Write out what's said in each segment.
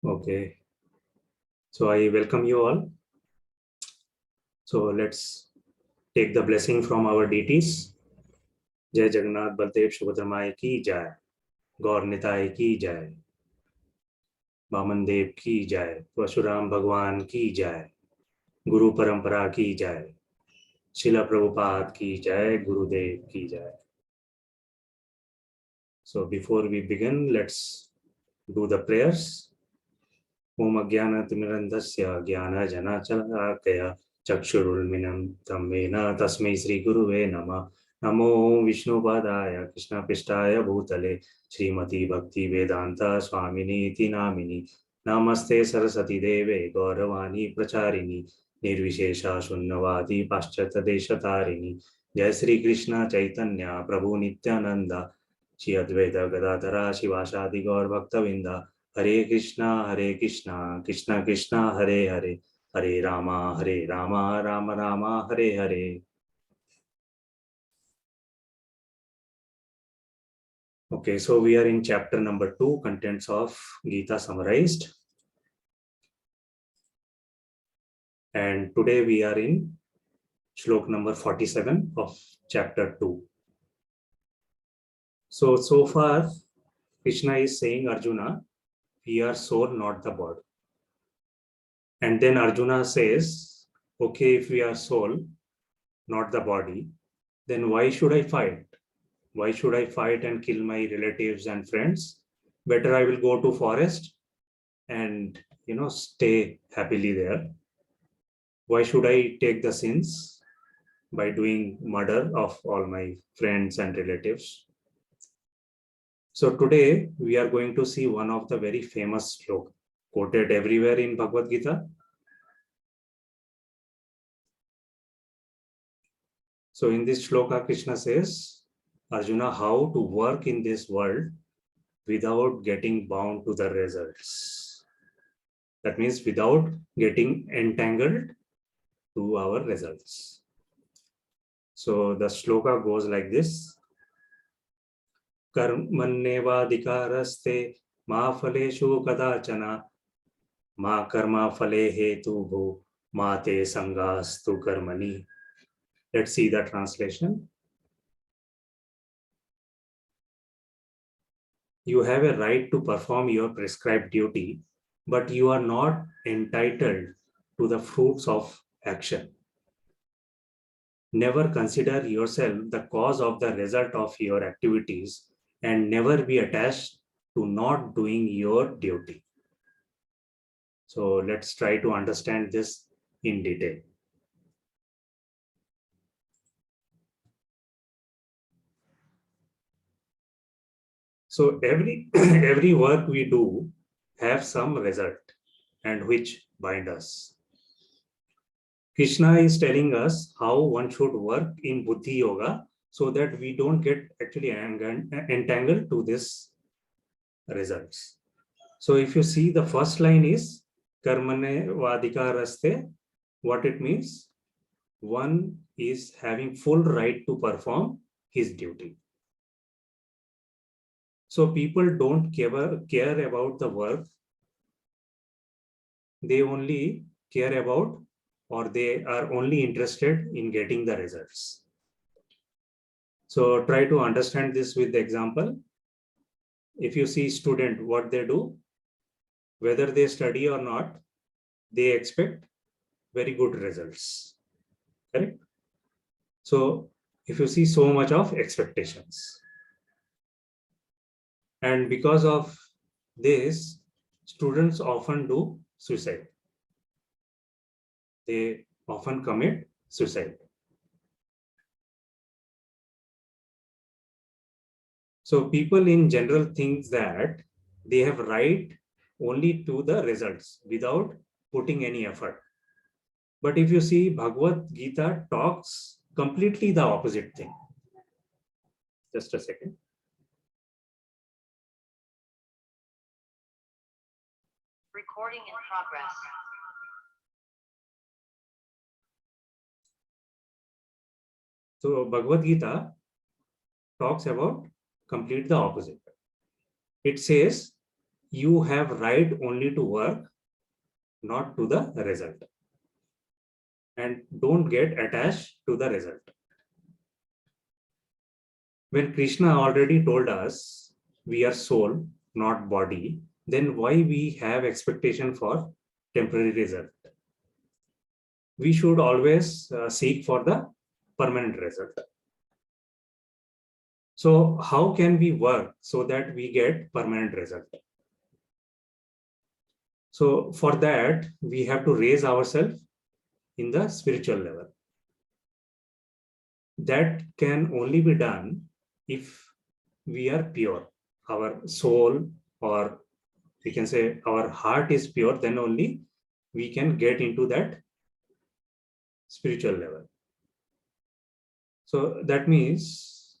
Okay, so I welcome you all. So let's take the blessing from our deities. Jai Jagannath Baldev Subhadramaya ki jai, Gaur Nitai ki jai, Vaman Dev ki jai, Vashuram Bhagwan ki jai, Guru Parampara ki jai, Srila Prabhupada ki jai, Gurudev ki jai. So before we begin, let's do the prayers. Om Ajnanatimirandhasya Jnana Janachalakaya Chakshurulminam Tammena Tasmai Sri Guruve Namah. Namo Vishnu Padaya Krishna Pishtaya Bhutale Srimati Bhakti Vedanta Swamini Iti Namini Namaste Saraswati Deve Gauravani Pracharini Nirvishesha Shunnavadi Paschata Deshatarini Jai Sri Krishna Chaitanya Prabhu Nityananda Shri Advaita Gadadhara Shivasadi Gaur Bhaktavinda Hare Krishna, Krishna Krishna, Hare Hare, Hare Rama, Rama Rama, Hare Hare. Okay, so we are in chapter number 2, contents of Gita summarized. And today we are in shlok number 47 of chapter 2. So far, Krishna is saying, Arjuna, we are soul, not the body. And then Arjuna says, okay, if we are soul, not the body, then why should I fight? Why should I fight and kill my relatives and friends? Better I will go to forest and stay happily there. Why should I take the sins by doing murder of all my friends and relatives? So today we are going to see one of the very famous sloka quoted everywhere in Bhagavad Gita. So in this shloka, Krishna says, Arjuna, how to work in this world without getting bound to the results. That means without getting entangled to our results. So the shloka goes like this. Karmannevadhikaraste ma phaleshu kadachana ma karma phale hetu ma te sangastu karmani. Let's see the translation. You have a right to perform your prescribed duty, but you are not entitled to the fruits of action. Never consider yourself the cause of the result of your activities and never be attached to not doing your duty. So let's try to understand this in detail. So every work we do have some result and which bind us. Krishna is telling us how one should work in Buddhi Yoga so that we don't get actually entangled to this results. So if you see, the first line is Karmane Vadikaraste. What it means? One is having full right to perform his duty. So people don't care about the work. They only care about, or they are only interested in getting the results. So try to understand this with the example. If you see student, what they do, whether they study or not, they expect very good results. Correct? So if you see so much of expectations, and because of this, students often do suicide. They often commit suicide. So people in general think that they have right only to the results without putting any effort. But if you see, Bhagavad Gita talks completely the opposite thing. Just a second. Recording in progress. So Bhagavad Gita talks about complete the opposite. It says you have right only to work, not to the result. And don't get attached to the result. When Krishna already told us we are soul, not body, then why we have expectation for temporary result? We should always seek for the permanent result. So how can we work so that we get permanent result? So for that, we have to raise ourselves in the spiritual level. That can only be done if we are pure. Our soul, or we can say our heart is pure, then only we can get into that spiritual level. So that means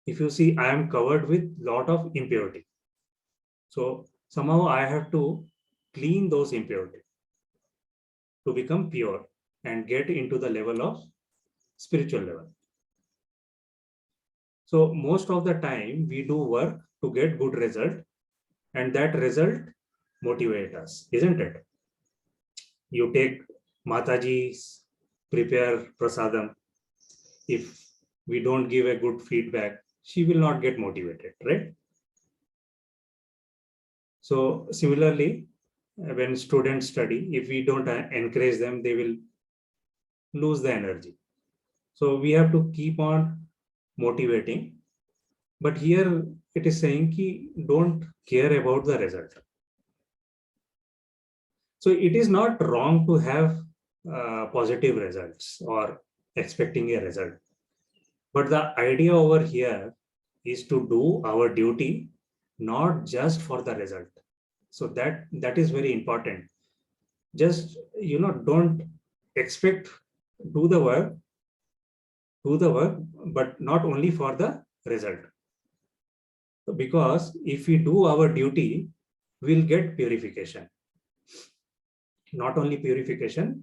if you see, I am covered with lot of impurity. So somehow I have to clean those impurity to become pure and get into the level of spiritual level. So most of the time we do work to get good result, and that result motivate us, isn't it? You take Mataji's prepare prasadam. If we don't give a good feedback, she will not get motivated, right? So similarly, when students study, if we don't encourage them, they will lose the energy. So we have to keep on motivating. But here it is saying ki don't care about the result. So it is not wrong to have positive results or expecting a result. But the idea over here is to do our duty, not just for the result. So that is very important. Just don't expect, do the work, but not only for the result. Because if we do our duty, we'll get purification. Not only purification,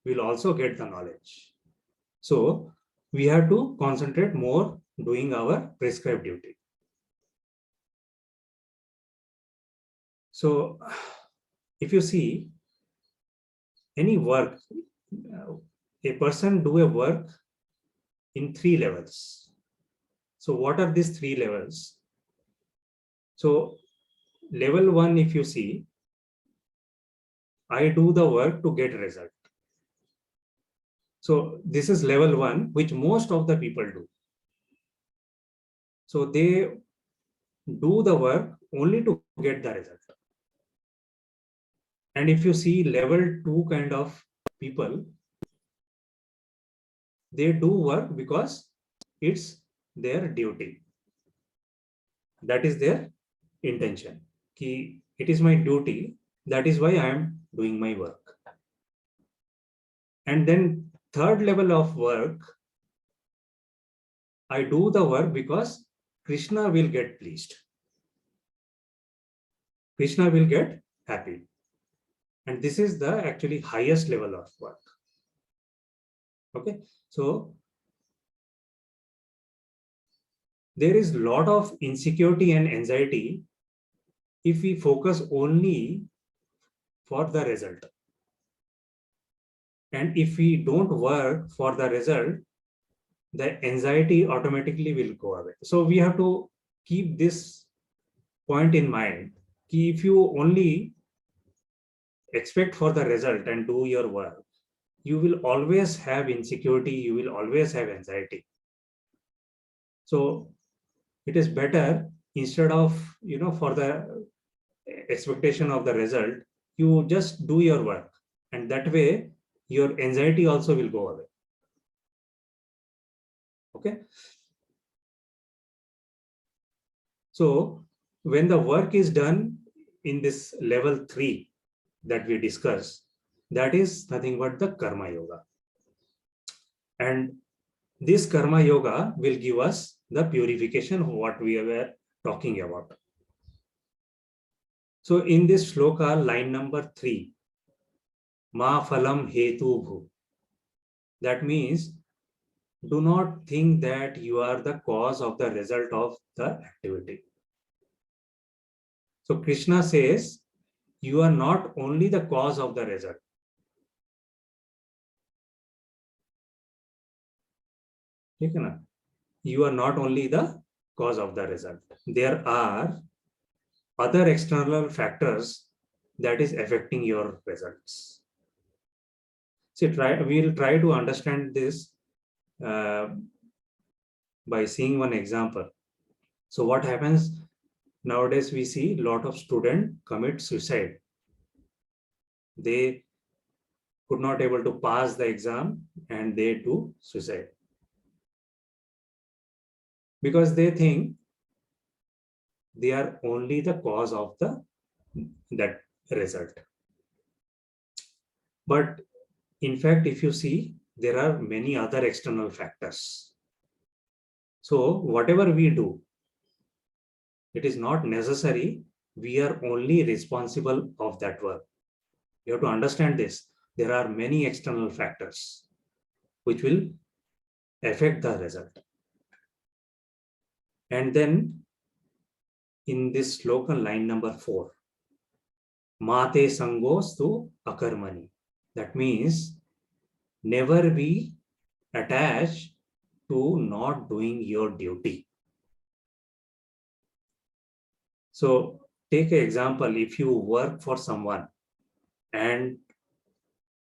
we'll also get the knowledge. So we have to concentrate more doing our prescribed duty. So if you see any work, a person do a work in 3 levels. So what are these 3 levels? So level 1, if you see, I do the work to get result. So this is level 1, which most of the people do. So they do the work only to get the result. And if you see level 2 kind of people, they do work because it's their duty. That is their intention. It is my duty. That is why I am doing my work. And then third level of work, I do the work because Krishna will get pleased. Krishna will get happy. And this is the actually highest level of work. Okay. So there is a lot of insecurity and anxiety if we focus only for the result. And if we don't work for the result, the anxiety automatically will go away. So we have to keep this point in mind. If you only expect for the result and do your work, you will always have insecurity, you will always have anxiety. So it is better, instead of, for the expectation of the result, you just do your work, and that way your anxiety also will go away. Okay. So when the work is done in this level 3 that we discussed, that is nothing but the karma yoga. And this karma yoga will give us the purification of what we were talking about. So in this shloka, line number 3, ma phalam hetu bhu. That means do not think that you are the cause of the result of the activity. So Krishna says, you are not only the cause of the result. ठीक है ना? You are not only the cause of the result. There are other external factors that is affecting your results. See, we'll try to understand this by seeing one example. So what happens nowadays? We see a lot of students commit suicide. They could not able to pass the exam and they do suicide because they think they are only the cause of that result. But in fact, if you see, there are many other external factors. So whatever we do, it is not necessary we are only responsible of that work. You have to understand this. There are many external factors which will affect the result. And then in this slogan, line number 4, Mate Sangostu Akarmani. That means never be attached to not doing your duty. So take an example, if you work for someone and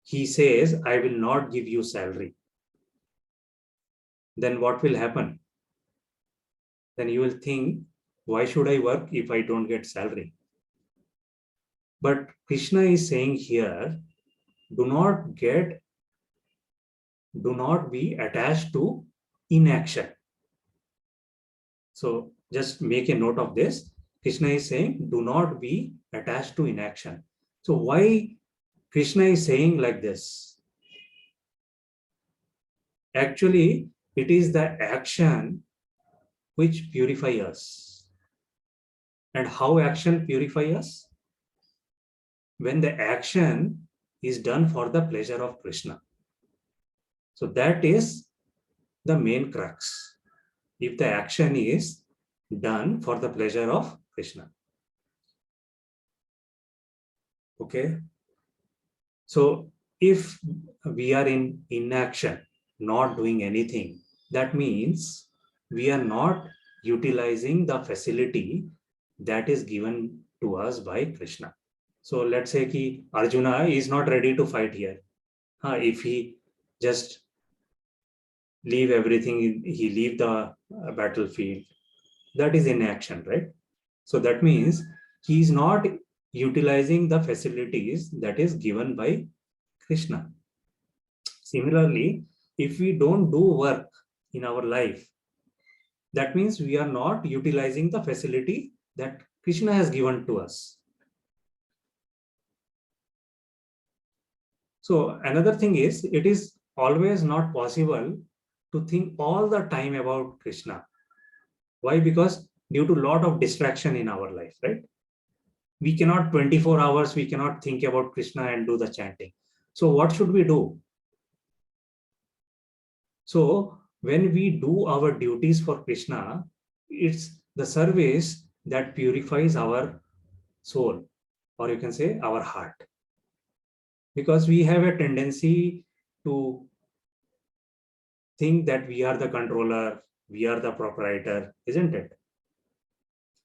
he says, I will not give you salary, then what will happen? Then you will think, why should I work if I don't get salary? But Krishna is saying here, do not be attached to inaction. So just make a note of this. Krishna is saying, do not be attached to inaction. So why Krishna is saying like this? Actually, it is the action which purify us. And how action purify us? When the action is done for the pleasure of Krishna. So that is the main crux. If the action is done for the pleasure of Krishna. Okay. So if we are in inaction, not doing anything, that means we are not utilizing the facility that is given to us by Krishna. So let's say ki Arjuna is not ready to fight here. If he just leave everything, he leave the battlefield, that is inaction, right? So that means he is not utilizing the facilities that is given by Krishna. Similarly, if we don't do work in our life, that means we are not utilizing the facility that Krishna has given to us. So another thing is, it is always not possible to think all the time about Krishna. Why? Because due to a lot of distraction in our life, right? We cannot 24 hours, we cannot think about Krishna and do the chanting. So what should we do? So when we do our duties for Krishna, it's the service that purifies our soul, or you can say our heart. Because we have a tendency to think that we are the controller, we are the proprietor, isn't it?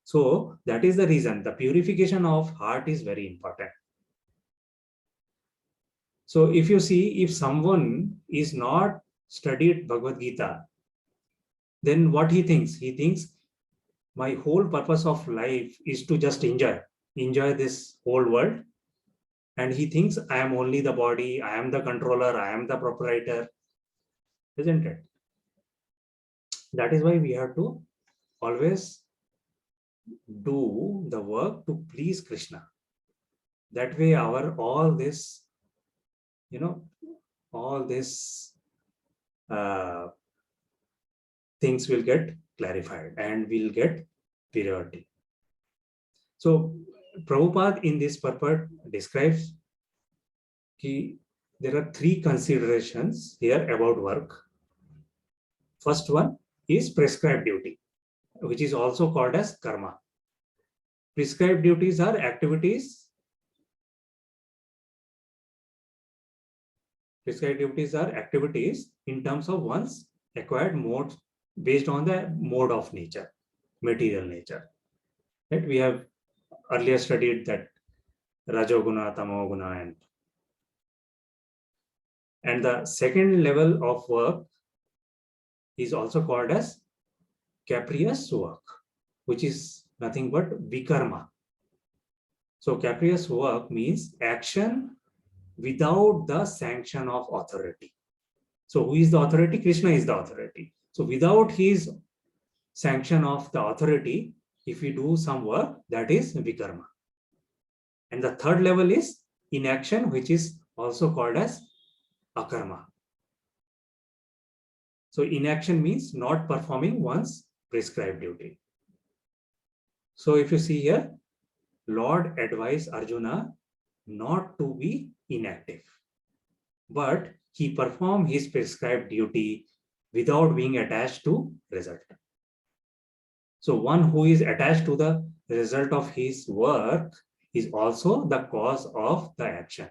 So that is the reason the purification of heart is very important. So if you see, if someone is not studied Bhagavad Gita, then what he thinks? He thinks my whole purpose of life is to just enjoy this whole world. And he thinks I am only the body, I am the controller, I am the proprietor, isn't it? That is why we have to always do the work to please Krishna. That way all this things will get clarified and will get purity. So Prabhupada in this purport describes that there are 3 considerations here about work. First one is prescribed duty, which is also called as karma. Prescribed duties are activities. Prescribed duties are activities in terms of one's acquired mode based on the mode of nature, material nature. Right? We have earlier studied that Rajoguna, Tamoguna, and the second level of work is also called as capricious work, which is nothing but vikarma. So capricious work means action without the sanction of authority. So who is the authority? Krishna is the authority. So without his sanction of the authority, if we do some work, that is vikarma. And the third level is inaction, which is also called as akarma. So inaction means not performing one's prescribed duty. So if you see here, Lord advised Arjuna not to be inactive, but he performed his prescribed duty without being attached to result. So one who is attached to the result of his work is also the cause of the action.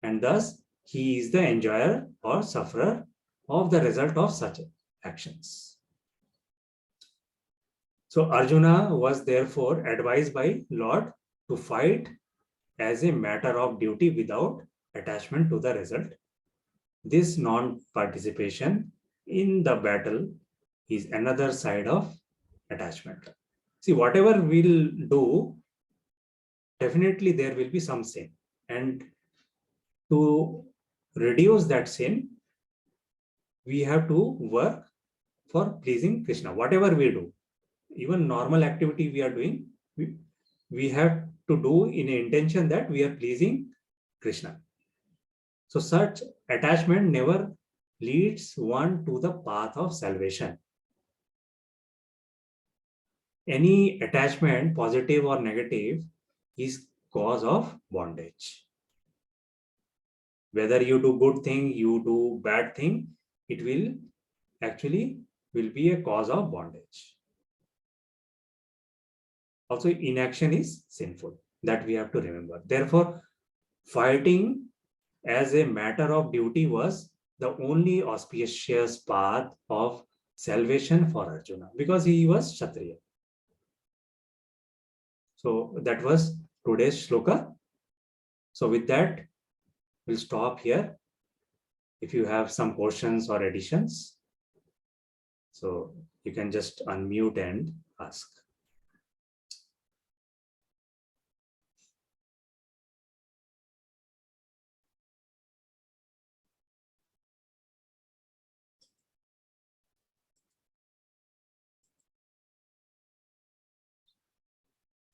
And thus, he is the enjoyer or sufferer of the result of such actions. So Arjuna was therefore advised by Lord to fight as a matter of duty without attachment to the result. This non-participation in the battle is another side of attachment. See, whatever we'll do, definitely there will be some sin. And to reduce that sin, we have to work for pleasing Krishna. Whatever we do, even normal activity we are doing, we have to do in an intention that we are pleasing Krishna. So such attachment never leads one to the path of salvation. Any attachment, positive or negative, is cause of bondage. Whether you do good thing, you do bad thing, it will actually be a cause of bondage. Also, inaction is sinful. That we have to remember. Therefore, fighting as a matter of duty was the only auspicious path of salvation for Arjuna because he was Kshatriya. So that was today's shloka. So with that, we'll stop here. If you have some questions or additions, so you can just unmute and ask.